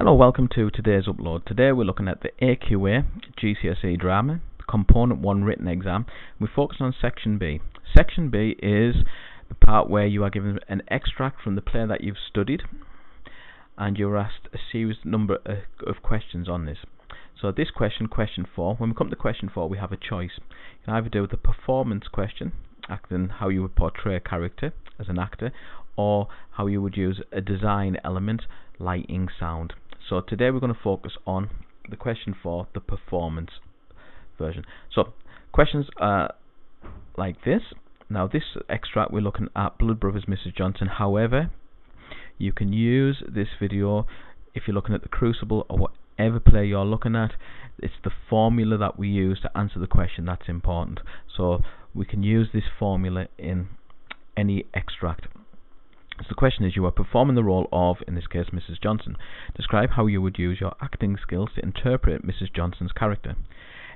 Hello, welcome to today's upload. Today we're looking at the AQA GCSE drama, component 1 written exam. We focus on section B. Section B is the part where you are given an extract from the play that you've studied and you're asked a series number of questions on this. So this question 4, when we come to question 4 we have a choice. You can either do the performance question, acting how you would portray a character as an actor, or how you would use a design element, lighting, sound. So today we're going to focus on the question 4, the performance version. So questions are like this. Now this extract we're looking at Blood Brothers Mrs. Johnson. However, you can use this video if you're looking at the Crucible or whatever play you're looking at. It's the formula that we use to answer the question that's important. So we can use this formula in any extract. So the question is, you are performing the role of, in this case, Mrs. Johnson. Describe how you would use your acting skills to interpret Mrs. Johnson's character.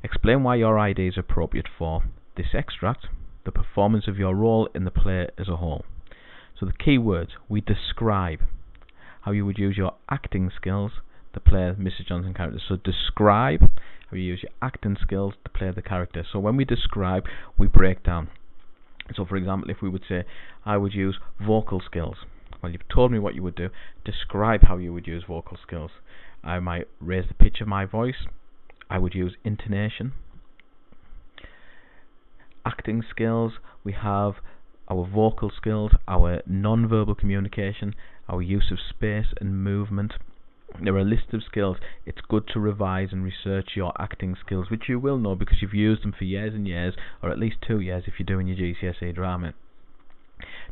Explain why your idea is appropriate for this extract, the performance of your role in the play as a whole. So the key words, we describe how you would use your acting skills to play Mrs. Johnson's character. So describe how you use your acting skills to play the character. So when we describe, we break down. So for example, if we would say, I would use vocal skills. Well, you've told me what you would do. Describe how you would use vocal skills. I might raise the pitch of my voice. I would use intonation. Acting skills, we have our vocal skills, our non-verbal communication, our use of space and movement. There are a list of skills. It's good to revise and research your acting skills, which you will know because you've used them for years and years, or at least 2 years if you're doing your GCSE drama.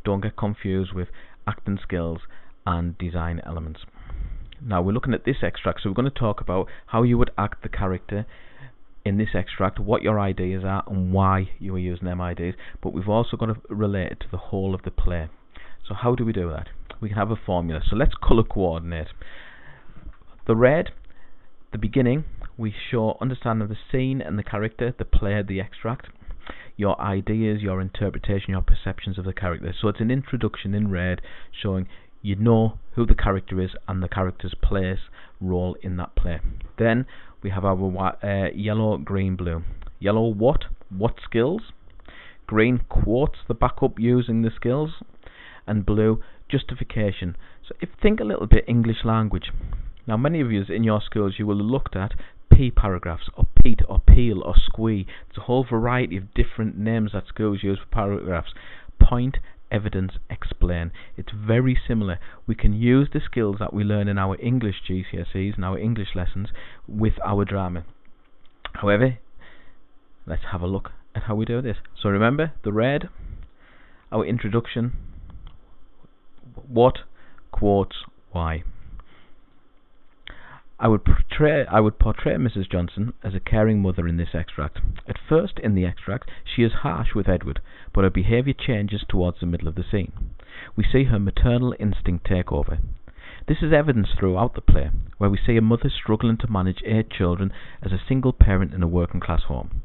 Don't get confused with acting skills and design elements. Now we're looking at this extract, so we're going to talk about how you would act the character in this extract, what your ideas are and why you are using them ideas, but we've also got to relate it to the whole of the play. So how do we do that? We can have a formula. So let's colour coordinate. The red, the beginning, we show understanding of the scene and the character, the play, the extract, your ideas, your interpretation, your perceptions of the character. So it's an introduction in red showing you know who the character is and the character's place, role in that play. Then we have our yellow, green, blue. Yellow, what skills? Green, quotes the backup using the skills. And blue, justification. So think a little bit English language. Now many of you in your schools you will have looked at P paragraphs or Pete or Peel or Squee. It's a whole variety of different names that schools use for paragraphs. Point, evidence, explain. It's very similar. We can use the skills that we learn in our English GCSEs and our English lessons with our drama. However, let's have a look at how we do this. So remember the red, our introduction, what, quotes, why. I would portray Mrs. Johnson as a caring mother in this extract. At first in the extract she is harsh with Edward, but her behaviour changes towards the middle of the scene. We see her maternal instinct take over. This is evidenced throughout the play, where we see a mother struggling to manage 8 children as a single parent in a working class home.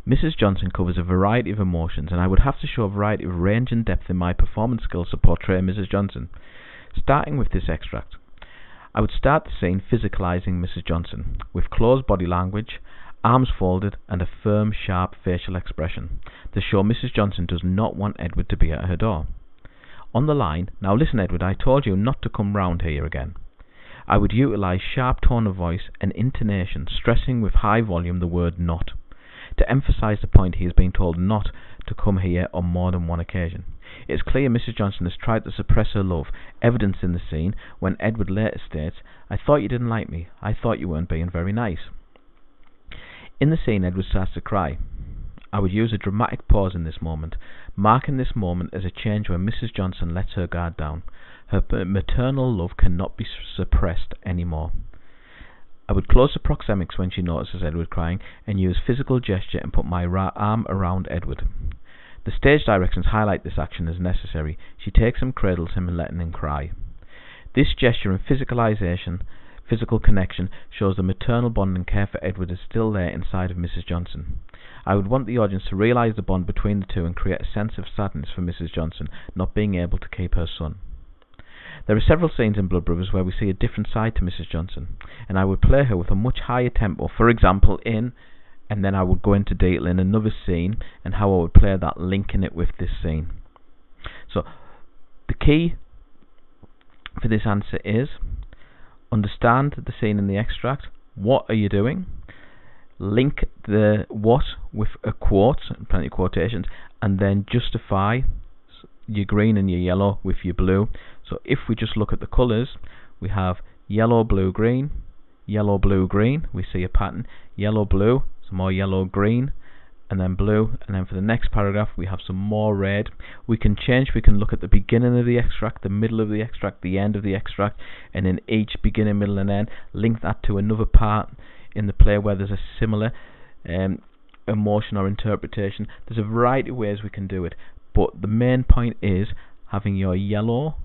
Mrs. Johnson covers a variety of emotions, and I would have to show a variety of range and depth in my performance skills to portray Mrs. Johnson. Starting with this extract, I would start the scene physicalising Mrs. Johnson, with closed body language, arms folded and a firm, sharp facial expression, to show Mrs. Johnson does not want Edward to be at her door. On the line, now listen Edward, I told you not to come round here again. I would utilise sharp tone of voice and intonation, stressing with high volume the word not, to emphasise the point he is being told not to come here on more than one occasion. It is clear Mrs. Johnson has tried to suppress her love, evidenced in the scene when Edward later states, I thought you didn't like me, I thought you weren't being very nice. In the scene Edward starts to cry. I would use a dramatic pause in this moment, marking this moment as a change where Mrs. Johnson lets her guard down. Her maternal love cannot be suppressed anymore. I would close the proxemics when she notices Edward crying and use physical gesture and put my arm around Edward. The stage directions highlight this action as necessary. She takes him, cradles him and letting him cry. This gesture and physical connection shows the maternal bond and care for Edward is still there inside of Mrs. Johnson. I would want the audience to realise the bond between the two and create a sense of sadness for Mrs. Johnson not being able to keep her son. There are several scenes in Blood Brothers where we see a different side to Mrs. Johnson, and I would play her with a much higher tempo. For example, and then I would go into detail in another scene and how I would play that, linking it with this scene. So the key for this answer is understand the scene in the extract. What are you doing? Link the what with a quote, plenty of quotations, and then justify your green and your yellow with your blue. So if we just look at the colours, we have yellow, blue, green, yellow, blue, green. We see a pattern. Yellow, blue, some more yellow, green, and then blue. And then for the next paragraph, we have some more red. We can change. We can look at the beginning of the extract, the middle of the extract, the end of the extract, and in each beginning, middle, and end, link that to another part in the play where there's a similar emotion or interpretation. There's a variety of ways we can do it, but the main point is having your yellow,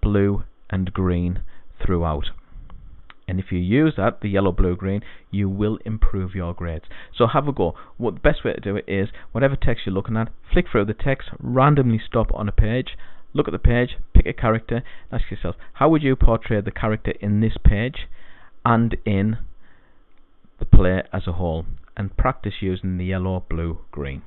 blue, and green throughout. And if you use that, the yellow, blue, green, you will improve your grades. So have a go. What the best way to do it is, whatever text you're looking at, flick through the text, randomly stop on a page, look at the page, pick a character, ask yourself, how would you portray the character in this page and in the play as a whole? And practice using the yellow, blue, green.